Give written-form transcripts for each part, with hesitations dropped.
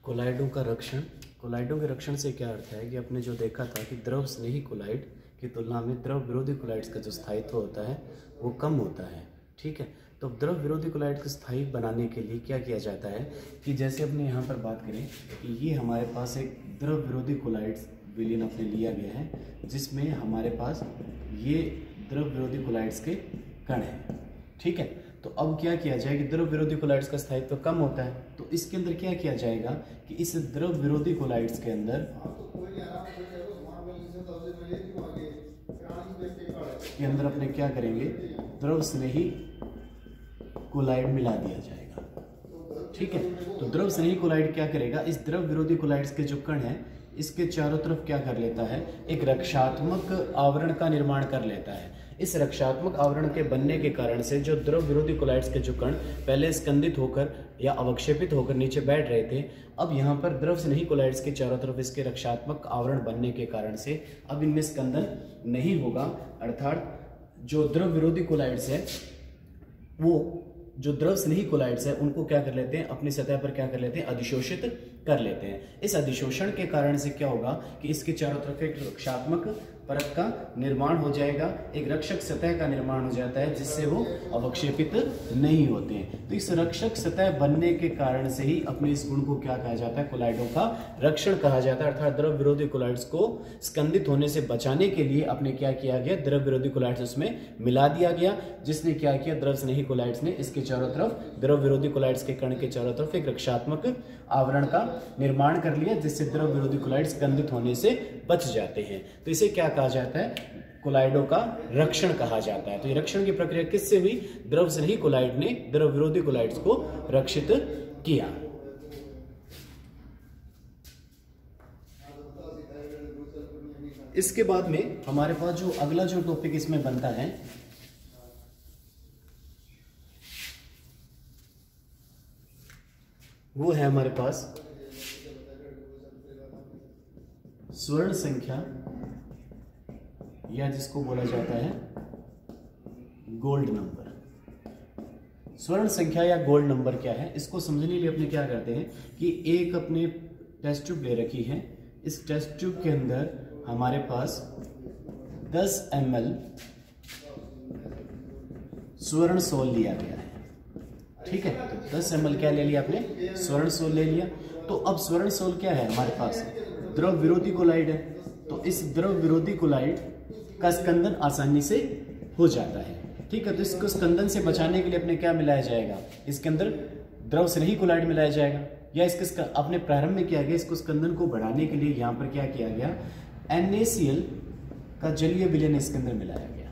कोलाइडों का रक्षण। कोलाइडों के रक्षण से क्या अर्थ है कि आपने जो देखा था कि द्रव स्नेही कोलाइड की तुलना में द्रव विरोधी कोलाइड्स का जो स्थायित्व होता है वो कम होता है। ठीक है, तो द्रव विरोधी कोलाइड को स्थायी बनाने के लिए क्या किया जाता है कि जैसे अपने यहाँ पर बात करें कि ये हमारे पास एक द्रव विरोधी कोलाइड्स विलयन अपने लिया गया है, जिसमें हमारे पास ये द्रव विरोधी कोलाइड्स के कण हैं। ठीक है, तो अब क्या किया जाए कि द्रव विरोधी कोलाइड्स का स्थायित्व कम होता है, तो इसके अंदर क्या किया जाएगा कि इस द्रव विरोधी कोलाइड्स के अंदर अपने क्या करेंगे, द्रव स्नेही कोलाइड मिला दिया जाएगा। ठीक है, तो द्रव स्नेही कोलाइड क्या करेगा, इस द्रव विरोधी कोलाइड्स के जो कण हैं इसके चारों तरफ क्या कर लेता है, एक रक्षात्मक आवरण का निर्माण कर लेता है। इस रक्षात्मक आवरण के बनने के कारण से जो द्रव विरोधी कोलाइड्स के जो कण पहले स्कंदित होकर या अवक्षेपित होकर नीचे बैठ रहे थे, अब यहाँ पर द्रव स्नेही कोलाइड्स के चारों तरफ इसके रक्षात्मक आवरण बनने के कारण से अब इनमें स्कंदन नहीं होगा, अर्थात जो द्रव विरोधी कोलाइड्स है वो जो द्रव स्नेही कोलाइड्स है उनको क्या कर लेते हैं, अपनी सतह पर क्या कर लेते हैं, अधिशोषित कर लेते हैं। इस अधिशोषण के कारण से क्या होगा कि इसके चारों तरफ एक रक्षात्मक परत का निर्माण हो जाएगा, एक रक्षक सतह का निर्माण हो जाता है, जिससे वो अवक्षेपित नहीं होते हैं। तो इस रक्षक सतह बनने के कारण से ही अपने इस गुण को क्या कहा जाता है, कोलाइडों का रक्षण कहा जाता है। अर्थात द्रव विरोधी कोलाइड्स को स्कंदित होने से बचाने के लिए अपने क्या किया गया, द्रव विरोधी कोलाइड्स उसमें मिला दिया गया, जिसने क्या किया, द्रव स्नेही कोलाइड्स ने इसके चारों तरफ, द्रव विरोधी कोलाइड्स के कण के चारों तरफ एक रक्षात्मक आवरण का निर्माण कर लिया, जिससे द्रव विरोधी कोलाइड्स स्कंदित होने से बच जाते हैं। तो इसे क्या कहा जाता है, कोलाइडों का रक्षण कहा जाता है। तो ये रक्षण की प्रक्रिया किससे हुई, द्रव स्नेही कोलाइड ने द्रव विरोधी कोलाइड्स को रक्षित किया। इसके बाद में हमारे पास जो अगला जो टॉपिक इसमें बनता है वो है हमारे पास स्वर्ण संख्या, या जिसको बोला जाता है गोल्ड नंबर। स्वर्ण संख्या या गोल्ड नंबर क्या है, इसको समझने के लिए अपने क्या करते हैं कि एक अपने टेस्ट ट्यूब ले रखी है, इस टेस्ट ट्यूब के अंदर हमारे पास 10 ml स्वर्ण सोल लिया गया है। ठीक है, तो 10 ml क्या ले लिया आपने, स्वर्ण सोल ले लिया। तो अब स्वर्ण सोल क्या है हमारे पास, द्रव विरोधी कोलाइड है, तो इस द्रव विरोधी कोलाइड का स्कंदन आसानी से हो जाता है। ठीक है, तो इसको स्कंदन से बचाने के लिए अपने क्या मिलाया जाएगा, इसके अंदर द्रव स्नेही कोलाइड मिलाया जाएगा, या इसके अपने प्रारंभ में किया गया, इसको स्कंदन को बढ़ाने के लिए यहाँ पर क्या किया गया, NaCl का जलीय विलयन इसके अंदर मिलाया गया।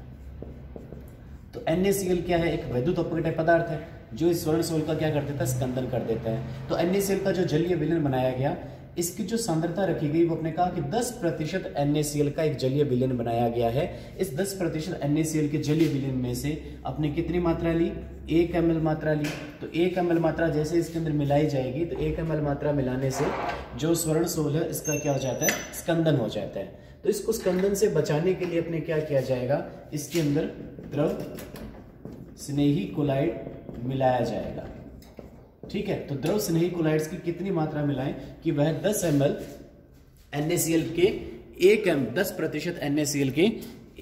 तो NaCl क्या है, एक वैद्युत अपघटन पदार्थ है जो इस स्वर्ण सोल का क्या कर देता है, स्कंदन कर देता है। तो NaCl का जो जलीय विलयन बनाया गया, इसकी जो सांद्रता रखी गई वो अपने कहा कि 10% NaCl का एक जलीय विलयन बनाया गया है। इस 10% NaCl के जलीय विलयन में से अपने कितनी मात्रा ली, 1 ml मात्रा ली। तो 1 ml मात्रा जैसे इसके अंदर मिलाई जाएगी, तो 1 ml मात्रा मिलाने से जो स्वर्ण सोल है इसका क्या हो जाता है, स्कंदन हो जाता है। तो इसको स्कंदन से बचाने के लिए अपने क्या किया जाएगा, इसके अंदर द्रव स्नेही कोलाइड मिलाया जाएगा। ठीक है, तो द्रव स्नेही कोलाइड्स की कितनी मात्रा मिलाएं कि वह 10 ml NaCl के 10% NaCl के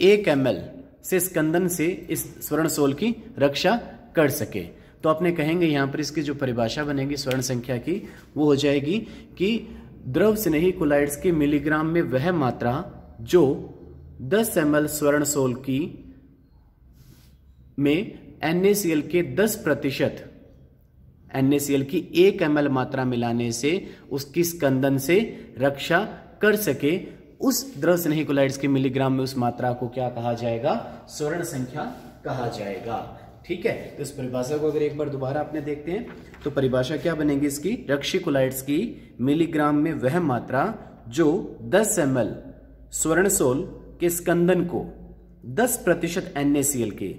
1 ml से स्कंदन से इस स्वर्ण सोल की रक्षा कर सके। तो अपने कहेंगे यहाँ पर इसकी जो परिभाषा बनेगी स्वर्ण संख्या की, वो हो जाएगी कि द्रव स्नेही कोलाइड्स के मिलीग्राम में वह मात्रा जो 10 ml स्वर्ण सोल की में NaCl के 10% NaCl की 1 ml मात्रा मिलाने से उसकी स्कंदन से रक्षा कर सके, उस द्रव स्नेही कोलाइड्स के मिलीग्राम में उस मात्रा को क्या कहा जाएगा, स्वर्ण संख्या कहा जाएगा। ठीक है, तो इस परिभाषा को अगर एक बार दोबारा आपने देखते हैं तो परिभाषा क्या बनेगी इसकी, रक्षी कोलाइड्स की मिलीग्राम में वह मात्रा जो 10 ml स्वर्ण सोल के स्कंदन को 10% NaCl के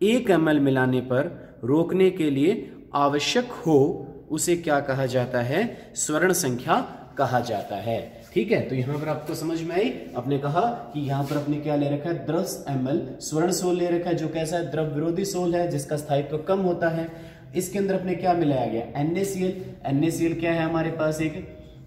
1 ml मिलाने पर रोकने के लिए आवश्यक हो, उसे क्या कहा जाता है, स्वर्ण संख्या कहा जाता है। ठीक है, तो यहां पर आपको समझ में आई, आपने कहा कि यहां पर अपने क्या ले रखा है, 10 ml स्वर्ण सोल ले रखा है, जो कैसा है, द्रव विरोधी सोल है, जिसका स्थायित्व कम होता है। इसके अंदर अपने क्या मिलाया गया, NaCl। NaCl क्या है हमारे पास, एक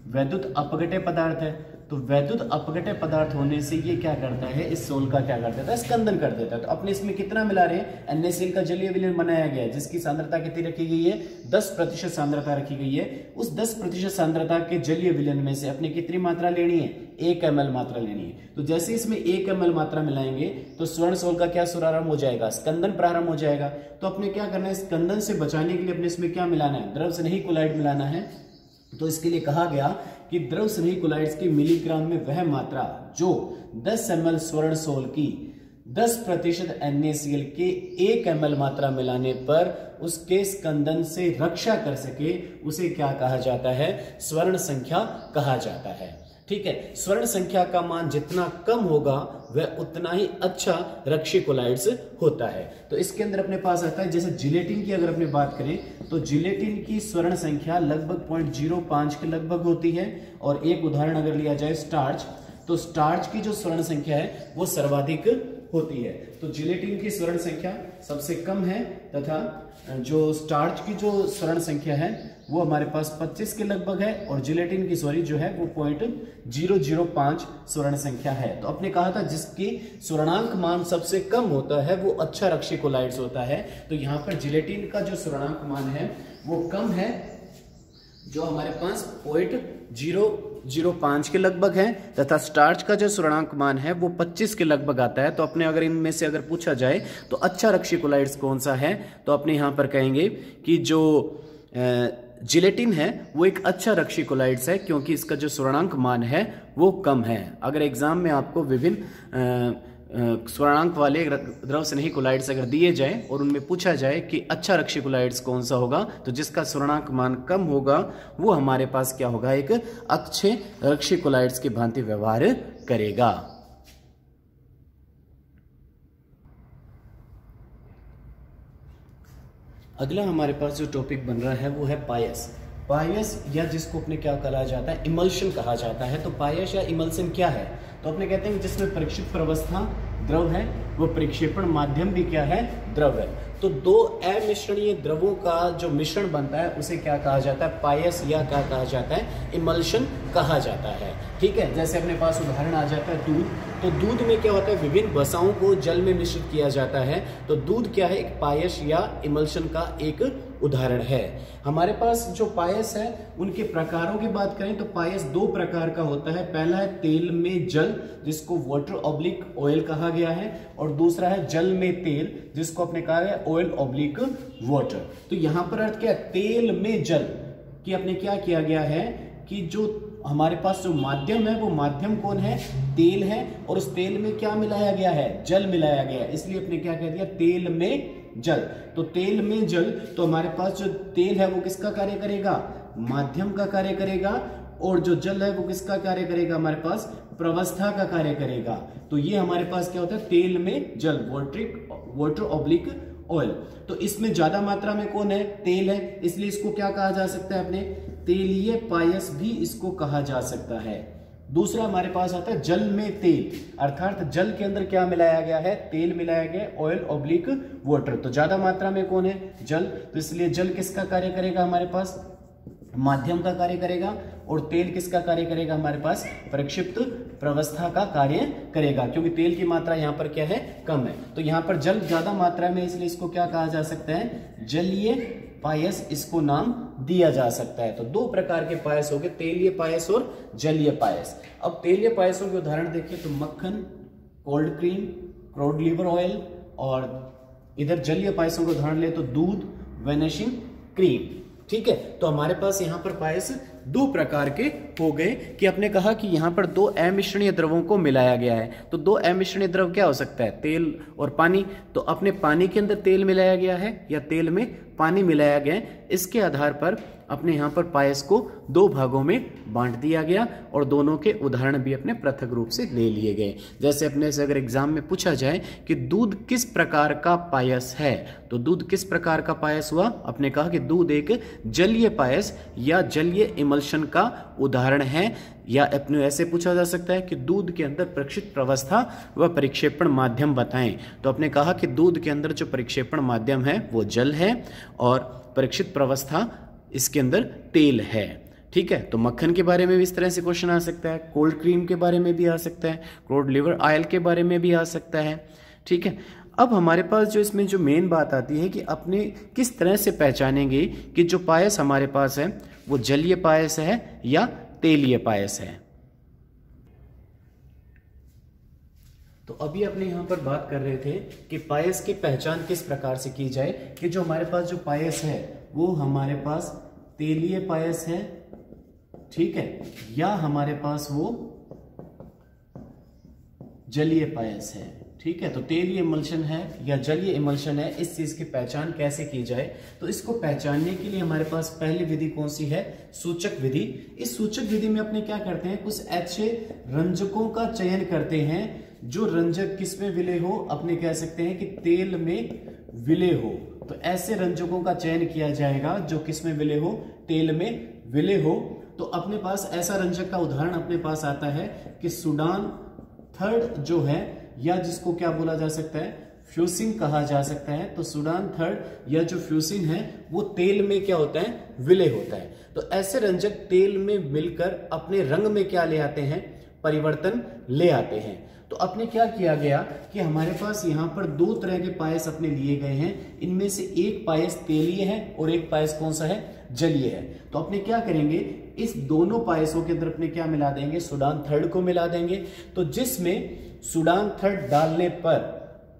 वैद्युत अपघट्य पदार्थ है, तो वैद्युत अपघट्य पदार्थ होने से ये क्या करता है, इस सोल का क्या कर देता है, स्कंदन कर देता है। तो अपने इसमें कितना मिला रहे हैं, NaCl का जलीय विलयन बनाया गया है, जिसकी सांद्रता कितनी रखी गई है, 10% सांद्रता रखी गई है। उस 10% सांद्रता के जलीय विलयन में से अपने कितनी मात्रा लेनी है, 1 ml मात्रा लेनी है। तो जैसे इसमें 1 ml मात्रा मिलाएंगे तो स्वर्ण सोल का क्या शुभारंभ हो जाएगा, स्कंदन प्रारंभ हो जाएगा। तो अपने क्या करना है, स्कंदन से बचाने के लिए अपने इसमें क्या मिलाना है, द्रव स्नेही कोलाइड मिलाना है। तो इसके लिए कहा गया कि द्रव स्नेही कोलाइड्स के मिलीग्राम में वह मात्रा जो 10 ml स्वर्ण सोल की 10% NaCl के 1 ml मात्रा मिलाने पर उसके स्कंदन से रक्षा कर सके, उसे क्या कहा जाता है, स्वर्ण संख्या कहा जाता है। ठीक है, स्वर्ण संख्या का मान जितना कम होगा वह उतना ही अच्छा रक्षी कोलाइड्स होता है। तो इसके अंदर अपने पास आता है, जैसे जिलेटिन की अगर अपने बात करें तो जिलेटिन की स्वर्ण संख्या लगभग 0.05 के लगभग होती है। और एक उदाहरण अगर लिया जाए स्टार्च, तो स्टार्च की जो स्वर्ण संख्या है वो सर्वाधिक होती है। तो जिलेटिन की स्वर्ण संख्या सबसे कम है तथा जो स्टार्च की जो स्वर्ण संख्या है वो हमारे पास 25 के लगभग है, और जिलेटिन की जो है वो 0.005 स्वर्ण संख्या है। तो आपने कहा था जिसकी स्वर्णांक मान सबसे कम होता है वो अच्छा रक्षी कोलाइड्स होता है। तो यहाँ पर जिलेटिन का जो स्वर्णांक मान है वो कम है, जो हमारे पास 0.005 के लगभग है, तथा स्टार्च का जो स्वर्णांक मान है वो 25 के लगभग आता है। तो अपने अगर इनमें से अगर पूछा जाए तो अच्छा रक्षी कोलाइड्स कौन सा है, तो अपने यहाँ पर कहेंगे कि जो जिलेटिन है वो एक अच्छा रक्षी कोलाइड्स है, क्योंकि इसका जो स्वर्णांक मान है वो कम है। अगर एग्जाम में आपको विभिन्न स्वर्णांक वाले द्रव स्नेही कोलाइड्स अगर दिए जाए और उनमें पूछा जाए कि अच्छा रक्षी कोलाइड्स कौन सा होगा, तो जिसका स्वर्णांक मान कम होगा वो हमारे पास क्या होगा, एक अच्छे रक्षी कोलाइड्स की भांति व्यवहार करेगा। अगला हमारे पास जो टॉपिक बन रहा है वो है पायस। पायस या जिसको अपने क्या कहा जाता है, इमल्शन कहा जाता है। तो पायस या इमल्शन क्या है, तो अपने कहते हैं कि जिसमें परीक्षित प्रवस्था द्रव है वो परिक्षेपण माध्यम भी क्या है, द्रव है। तो दो अमिश्रणीय द्रवों का जो मिश्रण बनता है उसे क्या कहा जाता है, पायस या क्या कहा जाता है, इमल्शन कहा जाता है। ठीक है, जैसे अपने पास उदाहरण आ जाता है दूध। तो दूध में क्या होता है, विभिन्न वसाओं को जल में मिश्रित किया जाता है। तो दूध क्या है, एक पायस या इमल्शन का एक उदाहरण है। हमारे पास जो पायस है उनके प्रकारों की बात करें तो पायस दो प्रकार का होता है। पहला है तेल में जल, जिसको वाटर ऑब्लिक ऑयल कहा गया है, और दूसरा है जल में तेल, जिसको आपने कहा है ऑयल ऑब्लिक वाटर। तो यहां पर अर्थ क्या है, तेल में जल कि आपने क्या किया गया है कि जो हमारे पास जो माध्यम है वो माध्यम कौन है, तेल है, और उस तेल में क्या मिलाया गया है, जल मिलाया गया है, इसलिए अपने क्या कह दिया, तेल में जल। तो तेल में जल, तो हमारे पास जो तेल है वो किसका कार्य करेगा, माध्यम का कार्य करेगा, और जो जल है वो किसका कार्य करेगा, हमारे पास प्रवस्था का कार्य करेगा। तो ये हमारे पास क्या होता है, तेल में जल, वाटर ऑब्लिक ऑयल। तो इसमें ज्यादा मात्रा में कौन है, तेल है, इसलिए इसको क्या कहा जा सकता है, अपने तेलीय पायस भी इसको कहा जा सकता है। दूसरा हमारे पास आता है जल में तेल, अर्थात जल के अंदर क्या मिलाया गया है, तेल मिलाया गया, ऑयल ऑब्लिक वाटर। तो ज्यादा मात्रा में कौन है, जल, तो इसलिए जल किसका कार्य करेगा, हमारे पास माध्यम का कार्य करेगा, और तेल किसका कार्य करेगा, हमारे पास प्रक्षिप्त प्रवस्था का कार्य करेगा, क्योंकि तेल की मात्रा यहाँ पर क्या है, कम है। तो यहाँ पर जल ज्यादा मात्रा में, इसलिए इसको क्या कहा जा सकता है, जलीय पायस इसको नाम दिया जा सकता है। तो दो प्रकार के पायस हो गए, तेलीय पायस और जलीय पायस। अब तेलीय पायसों के उदाहरण देखिए तो मक्खन, cold cream, cod liver oil, और इधर जलीय पायसों के उदाहरण ले तो दूध, वेनिशिंग क्रीम। ठीक है, तो हमारे पास यहाँ पर पायस दो प्रकार के हो गए कि आपने कहा कि यहाँ पर दो अमिश्रणीय द्रवों को मिलाया गया है। तो दो अमिश्रणीय द्रव क्या हो सकता है, तेल और पानी। तो अपने पानी के अंदर तेल मिलाया गया है या तेल में पानी मिलाया गया है, इसके आधार पर अपने यहाँ पर पायस को दो भागों में बांट दिया गया, और दोनों के उदाहरण भी अपने पृथक रूप से ले लिए गए। जैसे अपने से अगर एग्जाम में पूछा जाए कि दूध किस प्रकार का पायस है, तो दूध किस प्रकार का पायस हुआ, अपने कहा कि दूध एक जलीय पायस या जलीय इमल्शन का उदाहरण है। या अपने ऐसे पूछा जा सकता है कि दूध के अंदर प्रक्षिप्त प्रवस्था व परिक्षेपण माध्यम बताएं, तो अपने कहा कि दूध के अंदर जो परिक्षेपण माध्यम है वो जल है, और परिक्षिप्त प्रवस्था इसके अंदर तेल है। ठीक है। तो मक्खन के बारे में भी इस तरह से क्वेश्चन आ सकता है, कोल्ड क्रीम के बारे में भी आ सकता है, क्रूड लिवर ऑयल के बारे में भी आ सकता है। ठीक है। अब हमारे पास जो इसमें जो मेन बात आती है कि अपने किस तरह से पहचानेंगे कि जो पायस हमारे पास है वो जलीय पायस है या तेलीय पायस है। तो अभी अपने यहाँ पर बात कर रहे थे कि पायस की पहचान किस प्रकार से की जाए कि जो हमारे पास जो पायस है वो हमारे पास तेलीय पायस है, ठीक है, या हमारे पास वो जलीय पायस है। ठीक है। तो तेलीय इमल्शन है या जलीय इमल्शन है, इस चीज की पहचान कैसे की जाए। तो इसको पहचानने के लिए हमारे पास पहली विधि कौन सी है, सूचक विधि। इस सूचक विधि में अपने क्या करते हैं, कुछ ऐसे रंजकों का चयन करते हैं जो रंजक किस में विलय हो, अपने कह सकते हैं कि तेल में विलय हो। तो ऐसे रंजकों का चयन किया जाएगा जो किस में विलय हो, तेल में विलय हो। तो अपने पास ऐसा रंजक का उदाहरण अपने पास आता है कि सूडान थर्ड जो है, या जिसको क्या बोला जा सकता है, फ्यूसिन कहा जा सकता है। तो सूडान थर्ड या जो फ्यूसिन है वो तेल में क्या होता है, विलय होता है। तो ऐसे रंजक तेल में मिलकर अपने रंग में क्या ले आते हैं, परिवर्तन ले आते हैं। तो अपने क्या किया गया कि हमारे पास यहाँ पर दो तरह के पायस अपने लिए गए हैं, इनमें से एक पायस तेलीय है और एक पायस कौन सा है, जलीय है। तो अपने क्या करेंगे, इस दोनों पायसों के अंदर अपने क्या मिला देंगे, सूडान थर्ड को मिला देंगे। तो जिसमें सूडान थर्ड डालने पर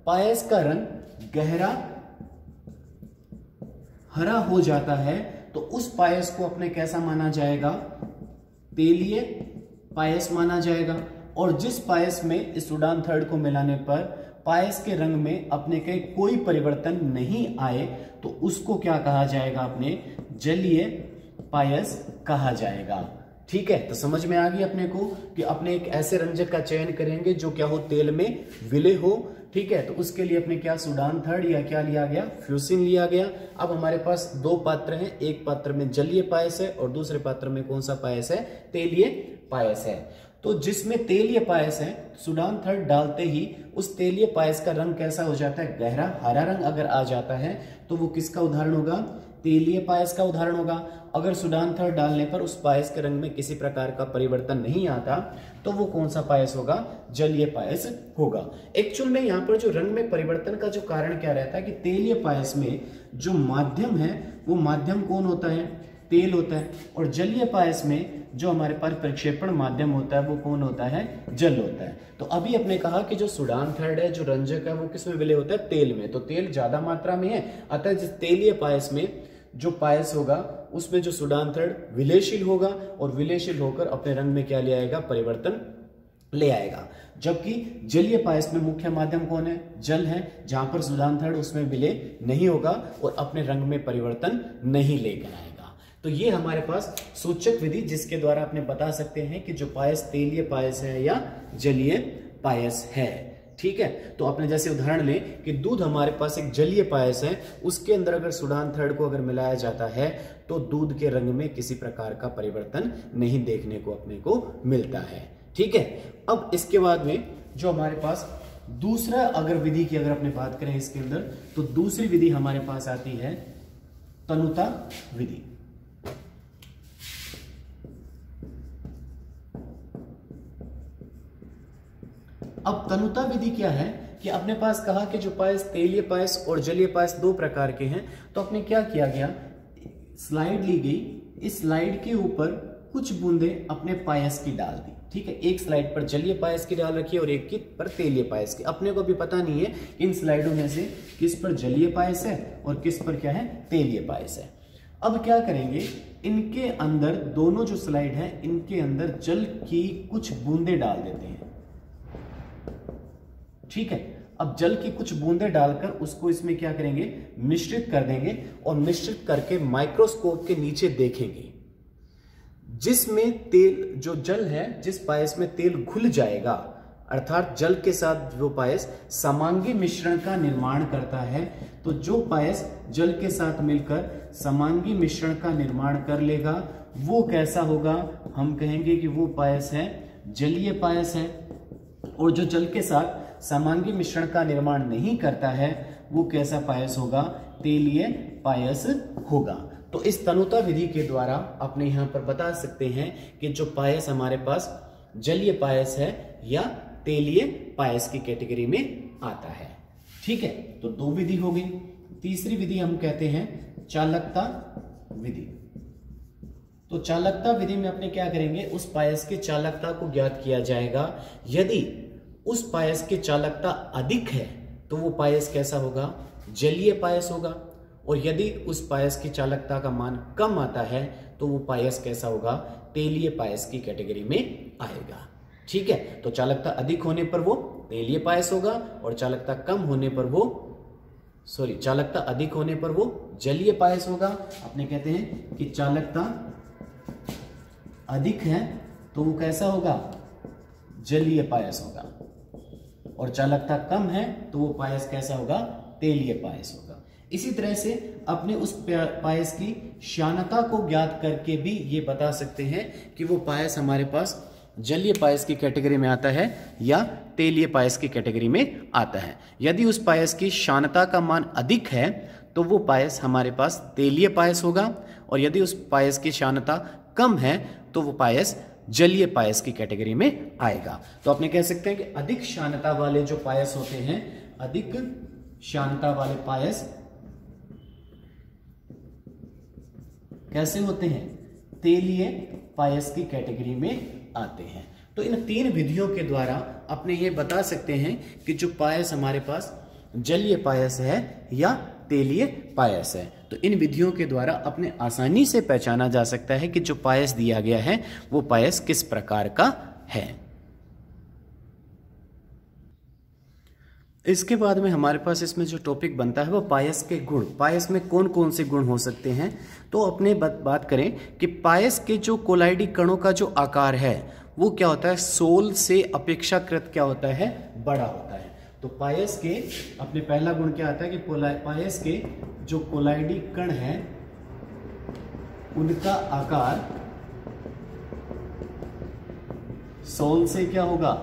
पायस का रंग गहरा हरा हो जाता है, तो उस पायस को अपने कैसा माना जाएगा, तेलीय पायस माना जाएगा। और जिस पायस में इस सूडान थर्ड को मिलाने पर पायस के रंग में अपने के कोई परिवर्तन नहीं आए, तो उसको क्या कहा जाएगा, अपने जलीय पायस कहा जाएगा। ठीक है। तो समझ में आ गई अपने को कि अपने एक ऐसे रंजक का चयन करेंगे जो क्या हो, तेल में विलय हो। ठीक है। तो उसके लिए अपने क्या सूडान थर्ड या क्या लिया गया, फ्यूसिन लिया गया। अब हमारे पास दो पात्र हैं, एक पात्र में जलीय पायस है और दूसरे पात्र में कौन सा पायस है, तेलीय पायस है। तो जिसमें तेलीय पायस है, सूडान थर्ड डालते ही उस तेलीय पायस का रंग कैसा हो जाता है, गहरा हरा रंग अगर आ जाता है तो वो किसका उदाहरण होगा, तेलीय पायस का उदाहरण होगा। अगर सूडान थर्ड डालने पर उस पायस के रंग में किसी प्रकार का परिवर्तन नहीं आता तो वो कौन सा पायस होगा, जलीय पायस होगा। एक्चुअल में यहाँ पर जो रंग में परिवर्तन का जो कारण क्या रहता है कि तेलीय पायस में जो माध्यम है वो माध्यम कौन होता है, तेल होता है, और जलीय पायस में जो हमारे पास प्रक्षेपण माध्यम होता है वो कौन होता है, जल होता है। तो अभी अपने कहा कि जो सूडान थर्ड है, जो रंजक है, वो किस में विलय होता है, तेल में। तो तेल ज्यादा मात्रा में है, अतः जिस तेलीय पायस में जो पायस होगा उसमें जो सूडान थर्ड विलयशील होगा और विलयशील होकर अपने रंग में क्या ले आएगा, परिवर्तन ले आएगा। जबकि जलीय पायस में मुख्य माध्यम कौन है, जल है, जहां पर सूडान थर्ड उसमें विलय नहीं होगा और अपने रंग में परिवर्तन नहीं लेकर आएगा। तो ये हमारे पास सूचक विधि जिसके द्वारा अपने बता सकते हैं कि जो पायस तेलीय पायस है या जलीय पायस है। ठीक है। तो अपने जैसे उदाहरण लें कि दूध हमारे पास एक जलीय पायस है, उसके अंदर अगर सूडान थर्ड को अगर मिलाया जाता है तो दूध के रंग में किसी प्रकार का परिवर्तन नहीं देखने को अपने को मिलता है। ठीक है। अब इसके बाद में जो हमारे पास दूसरा अगर विधि की अगर अपने बात करें इसके अंदर, तो दूसरी विधि हमारे पास आती है तनुता विधि। अब तनुता विधि क्या है कि अपने पास कहा कि जो पायस तेलीय पायस और जलीय पायस दो प्रकार के हैं। तो अपने क्या किया गया, स्लाइड ली गई, इस स्लाइड के ऊपर कुछ बूंदे अपने पायस की डाल दी। ठीक है। एक स्लाइड पर जलीय पायस की डाल रखी है और एक की पर तेलीय पायस की। अपने को भी पता नहीं है इन स्लाइडों में से किस पर जलीय पायस है और किस पर क्या है, तेलीय पायस है। अब क्या करेंगे, इनके अंदर दोनों जो स्लाइड है इनके अंदर जल की कुछ बूंदे डाल देते हैं। ठीक है। अब जल की कुछ बूंदें डालकर उसको इसमें क्या करेंगे, मिश्रित कर देंगे और मिश्रित करके माइक्रोस्कोप के नीचे देखेंगे। जिसमें तेल, जो जल है, जिस पायस में तेल घुल जाएगा, अर्थात जल के साथ जो पायस समांगी मिश्रण का निर्माण करता है, तो जो पायस जल के साथ मिलकर समांगी मिश्रण का निर्माण कर लेगा वो कैसा होगा, हम कहेंगे कि वो पायस है जलीय पायस है। और जो जल के साथ समांगी मिश्रण का निर्माण नहीं करता है वो कैसा पायस होगा, तेलीय पायस होगा। तो इस तनुता विधि के द्वारा अपने यहां पर बता सकते हैं कि जो पायस हमारे पास जलीय पायस है या तेलीय पायस की कैटेगरी में आता है। ठीक है, तो दो विधि हो गई। तीसरी विधि हम कहते हैं चालकता विधि। तो चालकता विधि में अपने क्या करेंगे, उस पायस की चालकता को ज्ञात किया जाएगा। यदि उस पायस की चालकता अधिक है तो वो पायस कैसा होगा, जलीय पायस होगा। और यदि उस पायस की चालकता का मान कम आता है तो वो पायस कैसा होगा, तेलीय पायस की कैटेगरी में आएगा। ठीक है, तो चालकता अधिक होने पर वो तेलीय पायस होगा और चालकता कम होने पर वो चालकता अधिक होने पर वो जलीय पायस होगा। अपने कहते हैं कि चालकता अधिक है तो वो कैसा होगा, जलीय पायस होगा, और चालकता कम है तो वो पायस कैसा होगा, तेलीय पायस होगा। इसी तरह से अपने उस पायस की श्यानता को ज्ञात करके भी ये बता सकते हैं कि वो पायस हमारे पास जलीय पायस की कैटेगरी में आता है या तेलीय पायस की कैटेगरी में आता है। यदि उस पायस की श्यानता का मान अधिक है तो वो पायस हमारे पास तेलीय पायस होगा, और यदि उस पायस की श्यानता कम है तो वो पायस जलीय पायस की कैटेगरी में आएगा। तो अपने कह सकते हैं कि अधिक श्यानता वाले जो पायस होते हैं, अधिक श्यानता वाले पायस कैसे होते हैं, तेलीय पायस की कैटेगरी में आते हैं। तो इन तीन विधियों के द्वारा अपने ये बता सकते हैं कि जो पायस हमारे पास जलीय पायस है या तेलीय पायस है। तो इन विधियों के द्वारा अपने आसानी से पहचाना जा सकता है कि जो पायस दिया गया है वो पायस किस प्रकार का है। इसके बाद में हमारे पास इसमें जो टॉपिक बनता है वो पायस के गुण। पायस में कौन कौन से गुण हो सकते हैं, तो अपने बात करें कि पायस के जो कोलाइडी कणों का जो आकार है वो क्या होता है, सोल से अपेक्षाकृत क्या होता है, बड़ा होता है। तो पायस के अपने पहला गुण क्या आता है कि पायस के जो कोलाइडी कण है उनका आकार सोल से क्या होगा,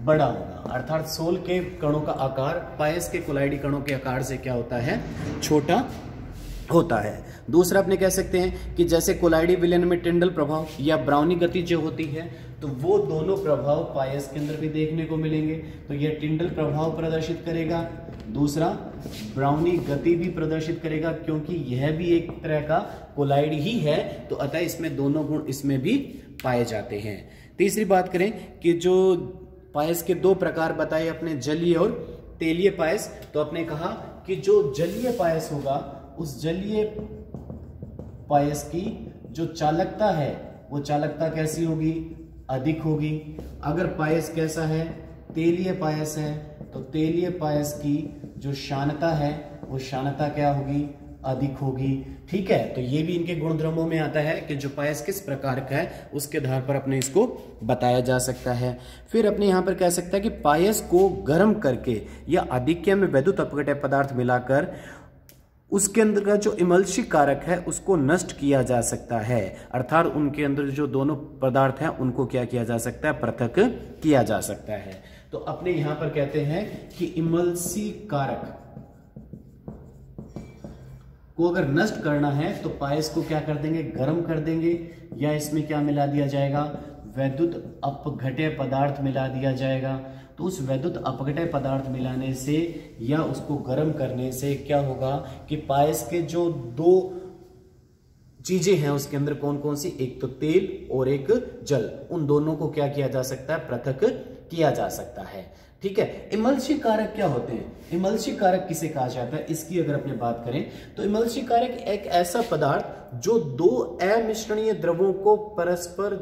बड़ा होगा। अर्थात सोल के कणों का आकार पायस के कोलाइडी कणों के आकार से क्या होता है, छोटा होता है। दूसरा अपने कह सकते हैं कि जैसे कोलाइडी विलयन में टिंडल प्रभाव या ब्राउनी गति जो होती है तो वो दोनों प्रभाव पायस के अंदर भी देखने को मिलेंगे। तो यह टिंडल प्रभाव प्रदर्शित करेगा, दूसरा ब्राउनी गति भी प्रदर्शित करेगा, क्योंकि यह भी एक तरह का कोलाइड ही है, तो अतः इसमें दोनों गुण इसमें भी पाए जाते हैं। तीसरी बात करें कि जो पायस के दो प्रकार बताए अपने, जलीय और तेलीय पायस, तो अपने कहा कि जो जलीय पायस होगा उस जलीय पायस की जो चालकता है वो चालकता कैसी होगी, अधिक होगी। अगर पायस कैसा है, तेलीय पायस है, तो तेलीय पायस की जो श्यानता है वो श्यानता क्या होगी, अधिक होगी। ठीक है, तो ये भी इनके गुणधर्मों में आता है कि जो पायस किस प्रकार का है उसके आधार पर अपने इसको बताया जा सकता है। फिर अपने यहाँ पर कह सकता है कि पायस को गर्म करके या आधिक्य में वैद्युत अपघट्य पदार्थ मिलाकर उसके अंदर का जो इमल्शी कारक है उसको नष्ट किया जा सकता है। अर्थात उनके अंदर जो दोनों पदार्थ हैं उनको क्या किया जा सकता है, पृथक किया जा सकता है। तो अपने यहां पर कहते हैं कि इमल्सी कारक को अगर नष्ट करना है तो पायस को क्या कर देंगे, गर्म कर देंगे, या इसमें क्या मिला दिया जाएगा, वैद्युत अपघट्य पदार्थ मिला दिया जाएगा। तो उस वैद्युत अपघट्य पदार्थ मिलाने से या उसको गर्म करने से क्या होगा कि पायस के जो दो चीजें हैं उसके अंदर कौन कौन सी, एक तो तेल और एक जल, उन दोनों को क्या किया जा सकता है, पृथक किया जा सकता है। ठीक है, इमल्शी कारक क्या होते हैं, इमल्शी कारक किसे कहा जाता है, इसकी अगर अपने बात करें तो इमल्शी कारक एक ऐसा पदार्थ जो दो अमिश्रणीय द्रवों को परस्पर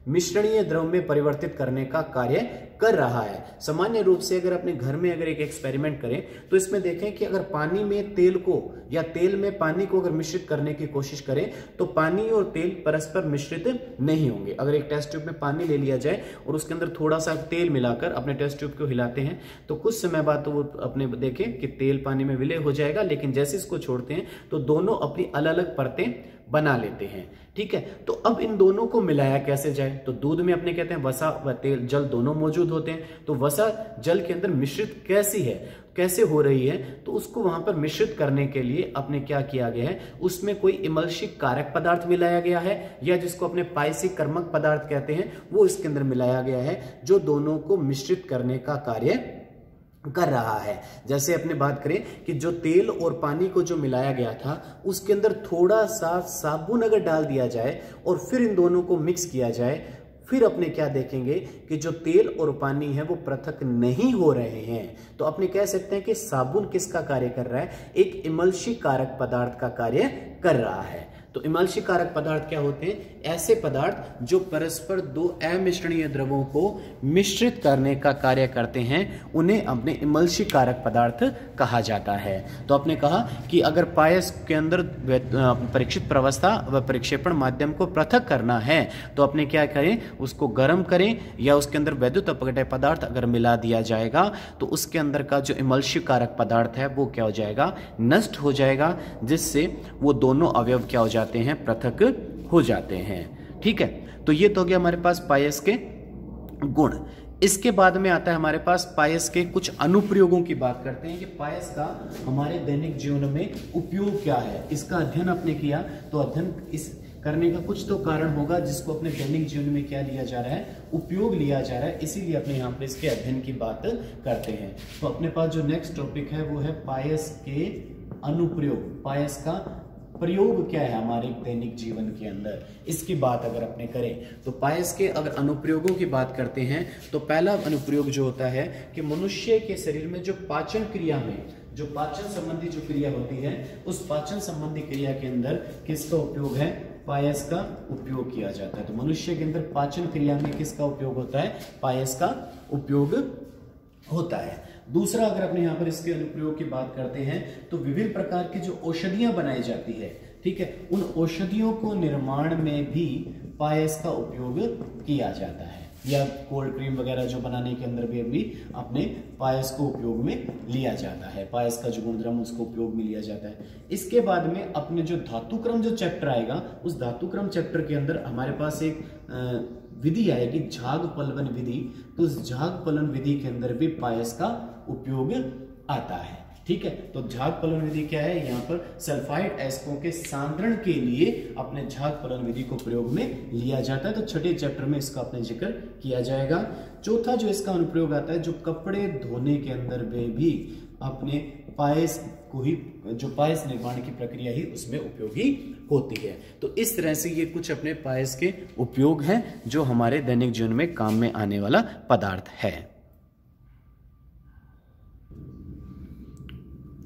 मिश्रणीय द्रव में परिवर्तित करने का कार्य कर रहा है। सामान्य रूप से अगर अपने घर में अगर एक एक्सपेरिमेंट करें तो इसमें देखें कि अगर पानी में तेल को या तेल में पानी को अगर मिश्रित करने की कोशिश करें तो पानी और तेल परस्पर मिश्रित नहीं होंगे। अगर एक टेस्ट ट्यूब में पानी ले लिया जाए और उसके अंदर थोड़ा सा तेल मिलाकर अपने टेस्ट ट्यूब को हिलाते हैं तो कुछ समय बाद तो वो अपने देखें कि तेल पानी में विलय हो जाएगा, लेकिन जैसे इसको छोड़ते हैं तो दोनों अपनी अलग अलग परतें बना लेते हैं। ठीक है, तो अब इन दोनों को मिलाया कैसे जाए, तो दूध में अपने कहते हैं वसा व तेल जल दोनों मौजूद होते हैं, तो वसा जल के अंदर मिश्रित कैसी है, कैसे हो रही है, तो उसको वहां पर मिश्रित करने के लिए अपने क्या किया गया है, उसमें कोई इमल्शिक कारक पदार्थ मिलाया गया है, या जिसको अपने पायसिक कर्मक पदार्थ कहते हैं वो इसके अंदर मिलाया गया है, जो दोनों को मिश्रित करने का कार्य कर रहा है। जैसे अपने बात करें कि जो तेल और पानी को जो मिलाया गया था उसके अंदर थोड़ा सा साबुन अगर डाल दिया जाए और फिर इन दोनों को मिक्स किया जाए, फिर अपने क्या देखेंगे कि जो तेल और पानी है वो पृथक नहीं हो रहे हैं। तो अपने कह सकते हैं कि साबुन किसका कार्य कर रहा है, एक इमल्शी कारक पदार्थ का कार्य कर रहा है। तो इमल्शी कारक पदार्थ क्या होते हैं, ऐसे पदार्थ जो परस्पर दो अमिश्रणीय द्रवों को मिश्रित करने का कार्य करते हैं, उन्हें अपने इमल्शी कारक पदार्थ कहा जाता है। तो आपने कहा कि अगर पायस के अंदर परीक्षित प्रवस्था व प्रक्षेपण माध्यम को पृथक करना है तो अपने क्या करें, उसको गर्म करें, या उसके अंदर वैद्युत अपघटय पदार्थ अगर मिला दिया जाएगा तो उसके अंदर का जो इमल्शी कारक पदार्थ है वो क्या हो जाएगा, नष्ट हो जाएगा, जिससे वो दोनों अवयव क्या हो जाते हैं, पृथक हो जाते हैं। ठीक है, तो ये तो हो गया हमारे पास पायस के गुण। इसके बाद में आता है हमारे पास पायस के कुछ अनुप्रयोगों की बात करते हैं कि पायस का हमारे दैनिक जीवन में उपयोग क्या है। इसका अध्ययन आपने किया तो अध्ययन इस करने का कुछ तो कारण होगा जिसको अपने दैनिक जीवन में क्या लिया जा रहा है, उपयोग लिया जा रहा है, इसीलिए अपने यहाँ पर इसके अध्ययन की बात करते हैं। तो अपने पास जो नेक्स्ट टॉपिक है वो है पायस के अनुप्रयोग। पायस का प्रयोग क्या है हमारे दैनिक जीवन के अंदर, इसकी बात अगर अपने करें तो पायस के अगर अनुप्रयोगों की बात करते हैं तो पहला अनुप्रयोग जो होता है कि मनुष्य के शरीर में जो पाचन क्रिया में जो पाचन संबंधी जो क्रिया होती है, उस पाचन संबंधी क्रिया के अंदर किसका उपयोग है, पायस का उपयोग किया जाता है। तो मनुष्य के अंदर पाचन क्रिया में किसका उपयोग होता है, पायस का उपयोग होता है। दूसरा अगर अपने यहाँ पर इसके अनुप्रयोग की बात करते हैं तो विभिन्न प्रकार की जो औषधियां बनाई जाती है, ठीक है, उन औषधियों को निर्माण में भी पायस का उपयोग किया जाता है, या कोल्ड क्रीम वगैरह जो बनाने के अंदर भी अपने पायस को उपयोग में लिया जाता है। पायस का जो गुणधर्म उसको उपयोग में लिया जाता है। इसके बाद में अपने जो धातुक्रम जो चैप्टर आएगा, उस धातुक्रम चैप्टर के अंदर हमारे पास एक विधि आएगी, झाग पलवन विधि। तो उस झाग पलन विधि के अंदर भी पायस का उपयोग आता है। ठीक है, तो झाग पलन विधि क्या है, यहाँ पर सल्फाइड एस्कों के सांद्रण के लिए अपने झाग पलन विधि को प्रयोग में लिया जाता है। तो छठे चैप्टर में इसका अपने जिक्र किया जाएगा। चौथा जो इसका अनुप्रयोग आता है, जो कपड़े धोने के अंदर में भी अपने पायस को ही, जो पायस निर्माण की प्रक्रिया ही उसमें उपयोगी होती है। तो इस तरह से ये कुछ अपने पायस के उपयोग हैं जो हमारे दैनिक जीवन में काम में आने वाला पदार्थ है।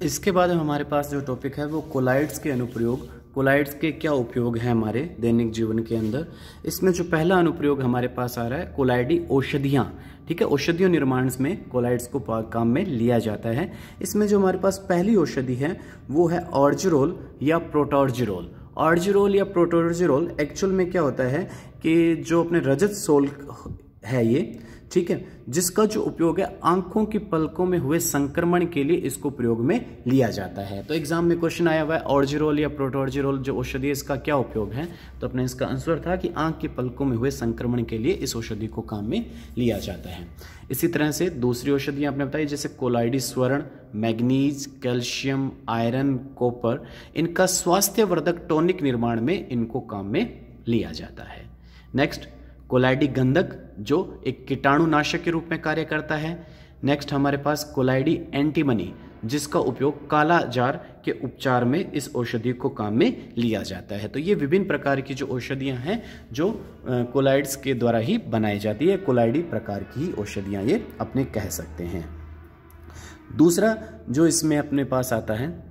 इसके बाद हमारे पास जो टॉपिक है वो कोलाइड्स के अनुप्रयोग। कोलाइड्स के क्या उपयोग हैं हमारे दैनिक जीवन के अंदर। इसमें जो पहला अनुप्रयोग हमारे पास आ रहा है, कोलाइडी औषधियाँ। ठीक है, औषधियों निर्माण में कोलाइड्स को काम में लिया जाता है। इसमें जो हमारे पास पहली औषधि है वो है ऑर्जिरोल या प्रोटॉर्जिरोल। ऑर्जिरोल या प्रोटॉर्जिरोल एक्चुअल में क्या होता है कि जो अपने रजत सोल है ये, ठीक है, जिसका जो उपयोग है आंखों की पलकों में हुए संक्रमण के लिए इसको प्रयोग में लिया जाता है। तो एग्जाम में क्वेश्चन आया हुआ है ऑर्जिरोल या प्रोटॉर्जिरोल जो औषधि है इसका क्या उपयोग है, तो अपने इसका आंसर था कि आंख की पलकों में हुए संक्रमण के लिए इस औषधि को काम में लिया जाता है। इसी तरह से दूसरी औषधियां आपने बताई जैसे कोलाइडी स्वर्ण, मैग्नीज, कैल्शियम, आयरन, कॉपर, इनका स्वास्थ्यवर्धक टॉनिक निर्माण में इनको काम में लिया जाता है। नेक्स्ट कोलाइडी गंधक जो एक कीटाणुनाशक के रूप में कार्य करता है। नेक्स्ट हमारे पास कोलाइडी एंटीमनी जिसका उपयोग काला जार के उपचार में इस औषधि को काम में लिया जाता है। तो ये विभिन्न प्रकार की जो औषधियां हैं जो कोलाइड्स के द्वारा ही बनाई जाती है, कोलाइडी प्रकार की औषधियां ये अपने कह सकते हैं। दूसरा जो इसमें अपने पास आता है,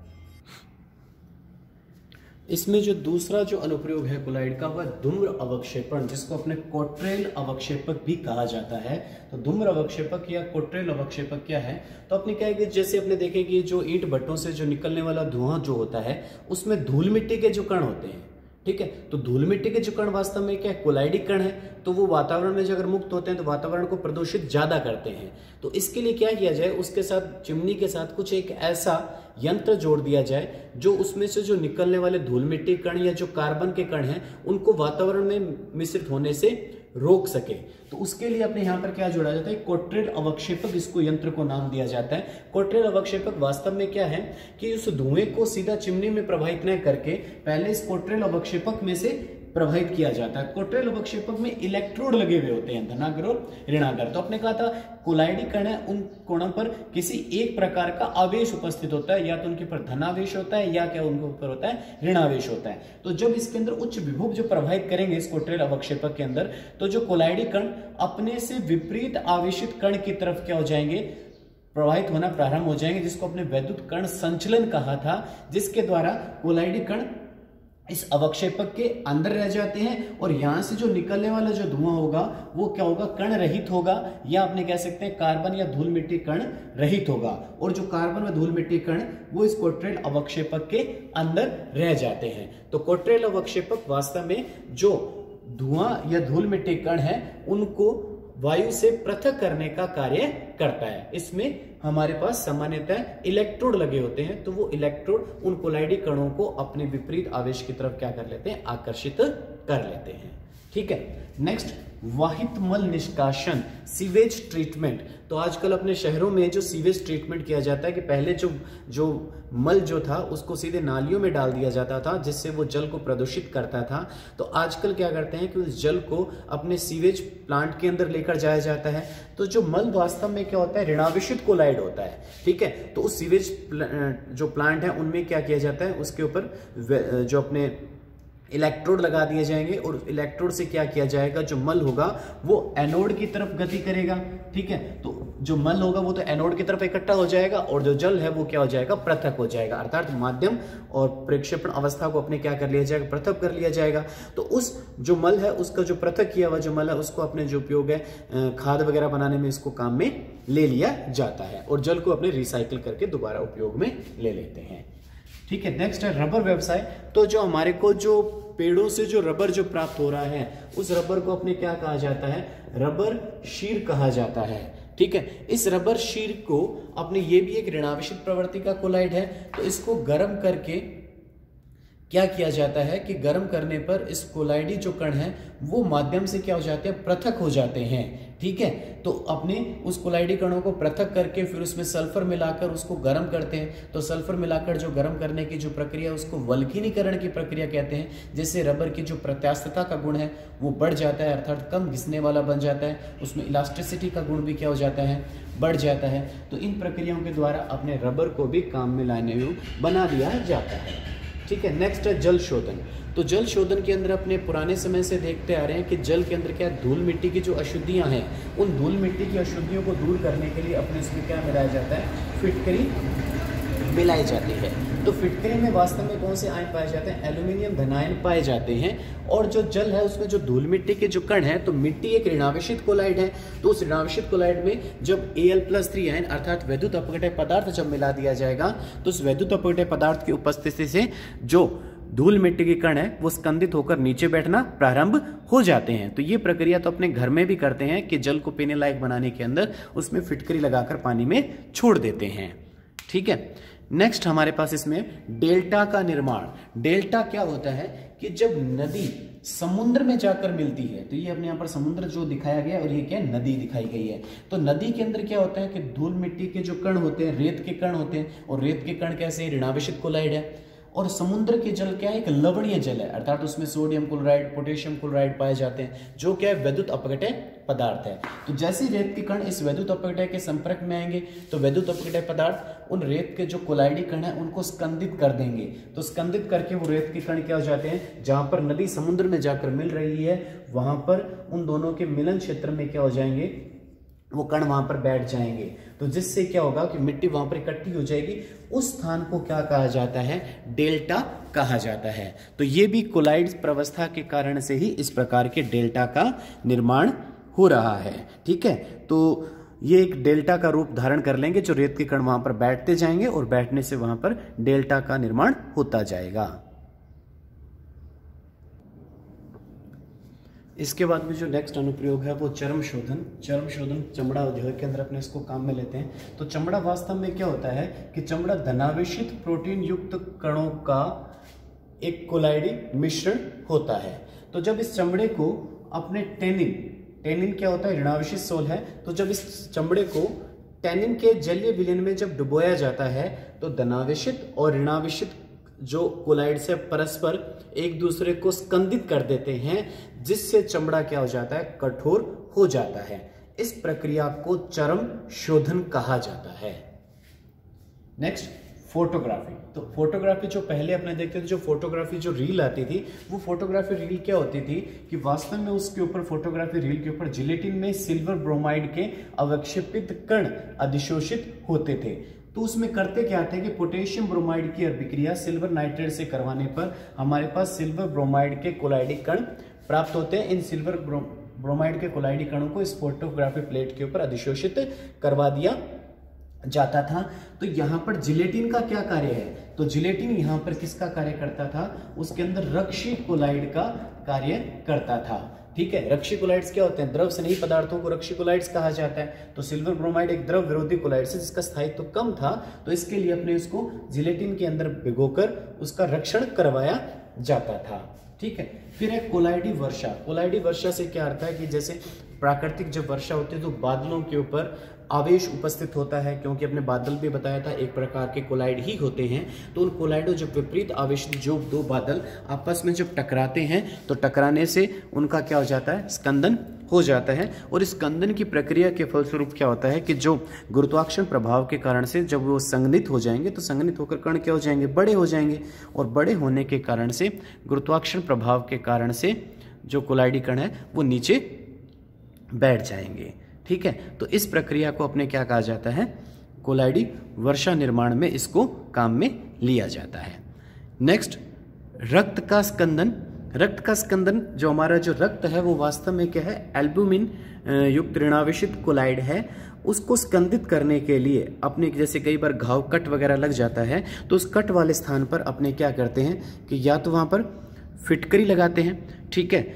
इसमें जो दूसरा जो अनुप्रयोग है कोलाइड का वह धूम्र अवक्षेपण, जिसको अपने कोट्रेल अवक्षेपक भी कहा जाता है। तो धूम्र अवक्षेपक या कोट्रेल अवक्षेपक क्या है, तो अपने क्या है कि जैसे अपने देखें कि जो ईंट भट्टों से जो निकलने वाला धुआं जो होता है उसमें धूल मिट्टी के जो कण होते हैं, ठीक है, तो धूल मिट्टी के जो कण वास्तव में क्या कोलाइडी कण है, तो वो वातावरण में जो अगर मुक्त होते हैं तो वातावरण को प्रदूषित ज्यादा करते हैं। तो इसके लिए क्या किया जाए, उसके साथ चिमनी के साथ कुछ एक ऐसा यंत्र जोड़ दिया जाए जो उसमें से जो निकलने वाले धूल मिट्टी कण या जो कार्बन के कण हैं उनको वातावरण में मिश्रित होने से रोक सके। तो उसके लिए अपने यहाँ पर क्या जोड़ा जाता है, कोट्रेल अवक्षेपक, इसको यंत्र को नाम दिया जाता है। कोट्रेल अवक्षेपक वास्तव में क्या है कि उस धुएं को सीधा चिमनी में प्रवाहित न करके पहले इस कोट्रेल अवक्षेपक में से प्रवाहित किया जाता है। कोट्रेल अवक्षेपक में इलेक्ट्रोड लगे हुए होते हैं, धनागर और ऋणागर। तो आपने कहा था कोलाइडी कण है, उन कोणों पर किसी एक प्रकार का आवेश उपस्थित होता है, या तो उनके ऊपर धनावेश होता है या क्या उनके ऊपर होता है ऋणावेश होता है। तो जब इसके अंदर उच्च विभव जो प्रवाहित करेंगे इस कोट्रेल अवक्षेपक के अंदर, तो जो कोलाइडी कण अपने से विपरीत आवेशित कण की तरफ क्या हो जाएंगे, प्रवाहित होना प्रारंभ हो जाएंगे, जिसको अपने वैद्युत कण संचलन कहा था, जिसके द्वारा कोलाइडी कण इस अवक्षेपक के अंदर रह जाते हैं और यहां से जो निकलने वाला जो धुआं होगा वो क्या होगा, कण रहित होगा, या अपने कह सकते हैं कार्बन या धूल मिट्टी कण रहित होगा। और जो कार्बन व धूल मिट्टी कण वो इस कोट्रेल अवक्षेपक के अंदर रह जाते हैं। तो कोट्रेल अवक्षेपक वास्तव में जो धुआं या धूल मिट्टी कण है उनको वायु से पृथक करने का कार्य करता है। इसमें हमारे पास सामान्यतः इलेक्ट्रोड लगे होते हैं, तो वो इलेक्ट्रोड उन कोलाइडी कणों को अपने विपरीत आवेश की तरफ क्या कर लेते हैं, आकर्षित कर लेते हैं। ठीक है, नेक्स्ट वाहित मल निष्कासन, सीवेज ट्रीटमेंट। तो आजकल अपने शहरों में जो सीवेज ट्रीटमेंट किया जाता है कि पहले जो मल जो था उसको सीधे नालियों में डाल दिया जाता था, जिससे वो जल को प्रदूषित करता था। तो आजकल क्या करते हैं कि उस जल को अपने सीवेज प्लांट के अंदर लेकर जाया जाता है। तो जो मल वास्तव में क्या होता है, ऋणावेशित कोलाइड होता है। ठीक है, तो उस सीवेज जो प्लांट है उनमें क्या किया जाता है, उसके ऊपर जो अपने इलेक्ट्रोड लगा दिए जाएंगे और इलेक्ट्रोड से क्या किया जाएगा, जो मल होगा वो एनोड की तरफ गति करेगा। ठीक है, तो जो मल होगा वो तो एनोड की तरफ इकट्ठा हो जाएगा और जो जल है वो क्या हो जाएगा, पृथक हो जाएगा, अर्थात माध्यम और प्रेक्षेपण अवस्था को अपने क्या कर लिया जाएगा, पृथक कर लिया जाएगा। तो उस जो मल है उसका जो पृथक किया हुआ जो मल है उसको अपने जो उपयोग है खाद वगैरह बनाने में इसको काम में ले लिया जाता है और जल को अपने रिसाइकिल करके दोबारा उपयोग में ले लेते हैं। ठीक है, नेक्स्ट है रबर व्यवसाय। तो जो हमारे को जो पेड़ों से जो रबर जो प्राप्त हो रहा है उस रबर को अपने क्या कहा जाता है, रबर शीर कहा जाता है। ठीक है, इस रबर शीर को अपने ये भी एक ऋणावेशित प्रवृत्ति का कोलाइड है। तो इसको गर्म करके क्या किया जाता है कि गर्म करने पर इस कोलाइडी जो कण है वो माध्यम से क्या हो जाते हैं, पृथक हो जाते हैं। ठीक है, तो अपने उस कोलाइडी कणों को पृथक करके फिर उसमें सल्फर मिलाकर उसको गर्म करते हैं। तो सल्फर मिलाकर जो गर्म करने की जो प्रक्रिया उसको वल्कनीकरण की प्रक्रिया कहते हैं, जिससे रबर की जो प्रत्यास्थता का गुण है वो बढ़ जाता है, अर्थात कम घिसने वाला बन जाता है, उसमें इलास्टिसिटी का गुण भी क्या हो जाता है, बढ़ जाता है। तो इन प्रक्रियाओं के द्वारा अपने रबर को भी काम में लाने में बना दिया जाता है। ठीक है, नेक्स्ट है जल शोधन। तो जल शोधन के अंदर अपने पुराने समय से देखते आ रहे हैं कि जल के अंदर क्या धूल मिट्टी की जो अशुद्धियां हैं उन धूल मिट्टी की अशुद्धियों को दूर करने के लिए अपने इसमें क्या मिलाया जाता है, फिटकरी मिलाई जाती है। तो फिटकरी में वास्तव में कौन से आयन पाए जाते हैं, एल्यूमिनियम धनायन पाए जाते हैं। और जो जल है उसमें जो धूल मिट्टी के जो कण है, तो मिट्टी एक ऋणावेशित कोलाइड है। तो उस ऋणावेशित कोलाइड में जब Al+3 आयन अर्थात वैद्युत अपघटय पदार्थ जब मिला दिया जाएगा तो उस वैद्युत अपघटय पदार्थ की उपस्थिति से जो धूल मिट्टी के कण है वो स्कंदित होकर नीचे बैठना प्रारंभ हो जाते हैं। तो ये प्रक्रिया तो अपने घर में भी करते हैं कि जल को पीने लायक बनाने के अंदर उसमें फिटकरी लगाकर पानी में छोड़ देते हैं। ठीक है, नेक्स्ट हमारे पास इसमें डेल्टा का निर्माण। डेल्टा क्या होता है कि जब नदी समुद्र में जाकर मिलती है, तो ये अपने यहाँ पर समुद्र जो दिखाया गया और ये क्या है, नदी दिखाई गई है। तो नदी के अंदर क्या होता है कि धूल मिट्टी के जो कण होते हैं, रेत के कण होते हैं, और रेत के कण कैसे, ऋणावेशित कोलाइड है। और समुद्र के जल क्या है, एक लवणीय जल है, अर्थात उसमें सोडियम क्लोराइड, पोटेशियम क्लोराइड पाए जाते हैं, जो क्या है, वैद्युत अपघटय पदार्थ है। तो जैसे रेत के कण इस वैद्युत अपघटय के संपर्क में आएंगे तो वैद्युत अपघटय पदार्थ उन रेत के जो कोलाइडी कण है उनको स्कंदित कर देंगे। तो स्कंदित करके वो रेत के कण क्या हो जाते हैं, जहां पर नदी समुद्र में जाकर मिल रही है वहां पर उन दोनों के मिलन क्षेत्र में क्या हो जाएंगे, वो कण वहां पर बैठ जाएंगे। तो जिससे क्या होगा कि मिट्टी वहां पर इकट्ठी हो जाएगी। उस स्थान को क्या कहा जाता है, डेल्टा कहा जाता है। तो ये भी कोलाइड प्रवस्था के कारण से ही इस प्रकार के डेल्टा का निर्माण हो रहा है। ठीक है, तो ये एक डेल्टा का रूप धारण कर लेंगे, जो रेत के कण वहां पर बैठते जाएंगे और बैठने से वहां पर डेल्टा का निर्माण होता जाएगा। इसके बाद में जो नेक्स्ट अनुप्रयोग है वो चर्म शोधन। चर्म शोधन चमड़ा उद्योग के अंदर अपने इसको काम में लेते हैं। तो चमड़ा वास्तव में क्या होता है कि चमड़ा धनावेशित प्रोटीन युक्त कणों का एक कोलाइडी मिश्रण होता है। तो जब इस चमड़े को अपने टेनिन क्या होता है, ऋणावेशित सोल है। तो जब इस चमड़े को टेनिन के जलीय विलयन में जब डुबोया जाता है तो धनावेशित और ऋणावेशित जो कोलाइड्स है परस्पर एक दूसरे को स्कंदित कर देते हैं, जिससे चमड़ा क्या हो जाता है, कठोर हो जाता है। इस प्रक्रिया को चरम शोधन कहा जाता है। Next, photography. तो फोटोग्राफी जो पहले अपने देखते थे, जो फोटोग्राफी जो रील आती थी, वो फोटोग्राफी रील क्या होती थी कि वास्तव में उसके ऊपर, फोटोग्राफी रील के ऊपर जिलेटिन में सिल्वर ब्रोमाइड के अवक्षेपित कण अधिशोषित होते थे। तो उसमें करते क्या थे कि पोटेशियम ब्रोमाइड की अभिक्रिया सिल्वर नाइट्रेट से करवाने पर हमारे पास सिल्वर ब्रोमाइड के कोलाइडिक कण प्राप्त होते हैं। इन सिल्वर ब्रोमाइड के कोलाइडिक कणों को इस फोटोग्राफी प्लेट के ऊपर अधिशोषित करवा दिया जाता था। तो यहाँ पर जिलेटिन का क्या कार्य है, तो जिलेटिन यहाँ पर किसका कार्य करता था, उसके अंदर रक्षी कोलाइड का कार्य करता था। ठीक है, रक्षी कोलाइड्स क्या होते हैं, द्रव स्नेही पदार्थों को रक्षी कोलाइड्स कहा जाता है। तो सिल्वर ब्रोमाइड एक द्रव विरोधी कोलाइड है जिसका स्थायित्व कम था, तो इसके लिए अपने उसको जिलेटिन के अंदर भिगोकर उसका रक्षण करवाया जाता था। ठीक है, फिर है कोलाइडी वर्षा। कोलाइडी वर्षा से क्या अर्थ है कि जैसे प्राकृतिक जब वर्षा होती है तो बादलों के ऊपर आवेश उपस्थित होता है, क्योंकि अपने बादल भी बताया था एक प्रकार के कोलाइड ही होते हैं। तो उन कोलाइडों जब विपरीत आवेशित जो दो बादल आपस में जब टकराते हैं तो टकराने से उनका क्या हो जाता है, स्कंदन हो जाता है। और इस स्कंदन की प्रक्रिया के फलस्वरूप क्या होता है कि जो गुरुत्वाकर्षण प्रभाव के कारण से जब वो संघनित हो जाएंगे तो संघनित होकर कण क्या हो जाएंगे, बड़े हो जाएंगे। और बड़े होने के कारण से, गुरुत्वाकर्षण प्रभाव के कारण से जो कोलाइडी कण है वो नीचे बैठ जाएंगे। ठीक है, तो इस प्रक्रिया को अपने क्या कहा जाता है, कोलाइडी वर्षा निर्माण में इसको काम में लिया जाता है। नेक्स्ट, रक्त का स्कंदन। रक्त का स्कंदन, जो हमारा जो रक्त है वो वास्तव में क्या है, एल्बुमिन युक्त ऋणावेशित कोलाइड है। उसको स्कंदित करने के लिए अपने, जैसे कई बार घाव कट वगैरह लग जाता है तो उस कट वाले स्थान पर अपने क्या करते हैं कि या तो वहां पर फिटकरी लगाते हैं, ठीक है,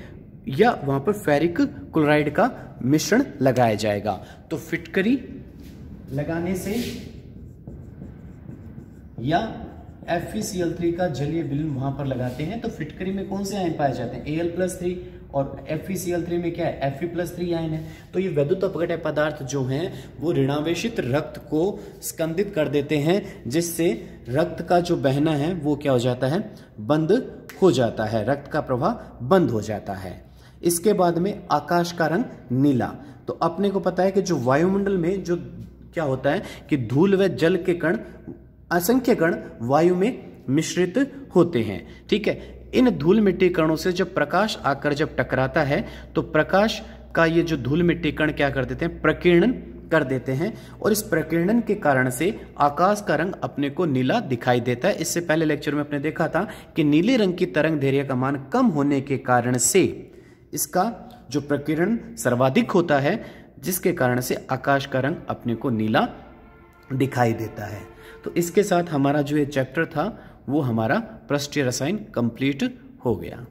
या वहां पर फेरिक क्लोराइड का मिश्रण लगाया जाएगा। तो फिटकरी लगाने से या FeCl3 का जलीय विलयन वहां पर लगाते हैं। तो फिटकरी में कौन से आयन पाए जाते हैं, Al+3, और FeCl3 में क्या है, Fe+3 आयन है। तो ये वैद्युत अपघटन पदार्थ जो हैं वो ऋणावेशित रक्त को स्कंदित कर देते हैं, जिससे रक्त का जो बहना है वो क्या हो जाता है, बंद हो जाता है, रक्त का प्रवाह बंद हो जाता है। इसके बाद में आकाश का रंग नीला। तो अपने को पता है कि जो वायुमंडल में जो क्या होता है कि धूल व जल के कण, असंख्य कण वायु में मिश्रित होते हैं। ठीक है, इन धूल मिट्टी कणों से जब प्रकाश आकर जब टकराता है तो प्रकाश का ये जो धूल मिट्टी कण क्या कर देते हैं, प्रकीर्णन कर देते हैं। और इस प्रकीर्णन के कारण से आकाश का रंग अपने को नीला दिखाई देता है। इससे पहले लेक्चर में अपने देखा था कि नीले रंग की तरंग दैर्घ्य का मान कम होने के कारण से इसका जो प्रकीर्णन सर्वाधिक होता है, जिसके कारण से आकाश का रंग अपने को नीला दिखाई देता है। तो इसके साथ हमारा जो ये चैप्टर था वो हमारा पृष्ठीय रसायन कंप्लीट हो गया।